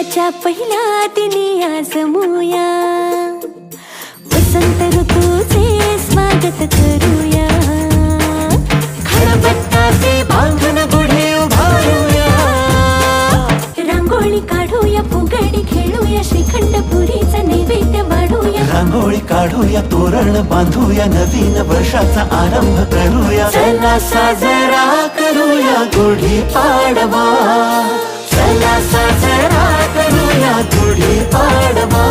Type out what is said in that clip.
वर्षाच्या पहिल्या दिनी आज मोया वसंत ऋतूचे स्वागत करूया खळबत्ताचे बांधून गुढी उभारूया रांगोळी काढूया फुगडी खेळूया श्रीखंड पुरीचा नैवेद्य वाढूया रांगोळी काढूया तोरण बांधूया नवीन वर्षाचा आरंभ करूया चला साजरा करूया गुढी पाडवा चला साजरा करूया गुढी पाडवा